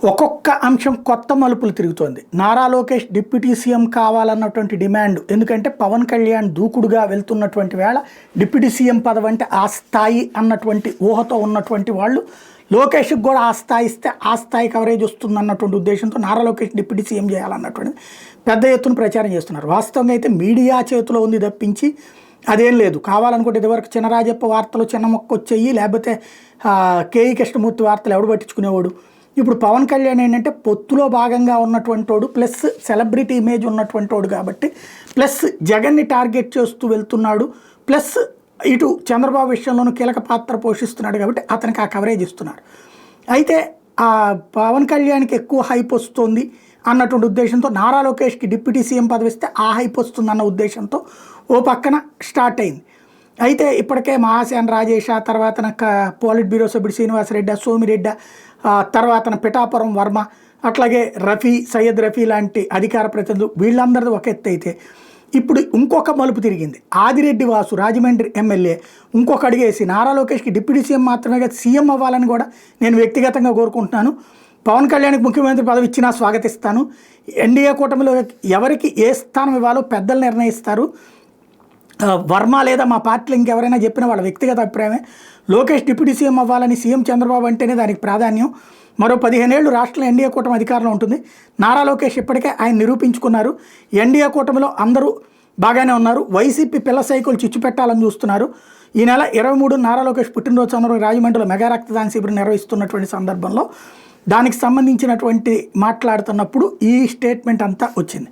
ఒక్కొక్క అంశం కొత్త మలుపులు తిరుగుతోంది. నారా లోకేష్ డిప్యూటీ సీఎం కావాలన్నటువంటి డిమాండ్, ఎందుకంటే పవన్ కళ్యాణ్ దూకుడుగా వెళ్తున్నటువంటి వేళ డిప్యూటీ సీఎం పదవి అంటే ఆ స్థాయి అన్నటువంటి ఊహతో ఉన్నటువంటి వాళ్ళు లోకేష్కి కూడా ఆ స్థాయి ఇస్తే ఆ స్థాయి కవరేజ్ వస్తుంది అన్నటువంటి ఉద్దేశంతో నారా లోకేష్ డిప్యూటీ సీఎం చేయాలన్నటువంటి పెద్ద ఎత్తున ప్రచారం చేస్తున్నారు. వాస్తవంగా అయితే మీడియా చేతిలో ఉంది తప్పించి అదేం లేదు. కావాలనుకుంటే ఇదివరకు చినరాజప్ప వార్తలు చిన్న మొక్క వచ్చేయి, లేకపోతే కేఈ కృష్ణమూర్తి వార్తలు ఎవడు పట్టించుకునేవాడు. ఇప్పుడు పవన్ కళ్యాణ్ ఏంటంటే పొత్తులో భాగంగా ఉన్నటువంటి వాడు, ప్లస్ సెలబ్రిటీ ఇమేజ్ ఉన్నటువంటి వాడు కాబట్టి, ప్లస్ జగన్ని టార్గెట్ చేస్తూ వెళ్తున్నాడు, ప్లస్ ఇటు చంద్రబాబు విషయంలోనూ కీలక పాత్ర పోషిస్తున్నాడు కాబట్టి అతనికి ఆ కవరేజ్ ఇస్తున్నారు. అయితే ఆ పవన్ కళ్యాణ్కి ఎక్కువ హైప్ వస్తుంది అన్నటువంటి ఉద్దేశంతో నారా లోకేష్కి డిప్యూటీ సీఎం పదవి ఇస్తే ఆ హైప్ వస్తుంది అన్న ఉద్దేశంతో ఓ పక్కన స్టార్ట్ అయింది. అయితే ఇప్పటికే మహాసేన రాజేష్, తర్వాత పోలిట్ బ్యూరో సభ్యుడు శ్రీనివాసరెడ్డి, సోమిరెడ్డి, తర్వాత పిఠాపురం వర్మ, అట్లాగే సయ్యద్ రఫీ లాంటి అధికార ప్రతినిధులు, వీళ్ళందరిది ఒక ఎత్తు అయితే ఇప్పుడు ఇంకొక మలుపు తిరిగింది. ఆదిరెడ్డి వాసు రాజమండ్రి ఎమ్మెల్యే ఇంకొక అడిగేసి నారా లోకేష్కి డిప్యూటీ సీఎం మాత్రమే కాదు సీఎం అవ్వాలని కూడా నేను వ్యక్తిగతంగా కోరుకుంటున్నాను, పవన్ కళ్యాణ్కి ముఖ్యమంత్రి పదవి ఇచ్చినా స్వాగతిస్తాను, ఎన్డీఏ కూటమిలో ఎవరికి ఏ స్థానం ఇవ్వాలో పెద్దలు నిర్ణయిస్తారు, వర్మ లేదా మా పార్టీలో ఇంకెవరైనా చెప్పిన వాళ్ళ వ్యక్తిగత అభిప్రాయమే, లోకేష్ డిప్యూటీ సీఎం అవ్వాలని సీఎం చంద్రబాబు అంటేనే దానికి ప్రాధాన్యం, మరో 15 ఏళ్ళు రాష్ట్రంలో ఎన్డీఏ కూటమి అధికారంలో ఉంటుంది, నారా లోకేష్ ఇప్పటికే ఆయన నిరూపించుకున్నారు, ఎన్డీఏ కూటమిలో అందరూ బాగానే ఉన్నారు, వైసీపీ పిల్ల సైకిల్ చిచ్చు పెట్టాలని చూస్తున్నారు, ఈ నెల 23 నారా లోకేష్ పుట్టినరోజు సందర్భంగా రాజమండ్రిలో మెగా రక్తదాన శిబిరం నిర్వహిస్తున్నటువంటి సందర్భంలో దానికి సంబంధించినటువంటి మాట్లాడుతున్నప్పుడు ఈ స్టేట్మెంట్ అంతా వచ్చింది.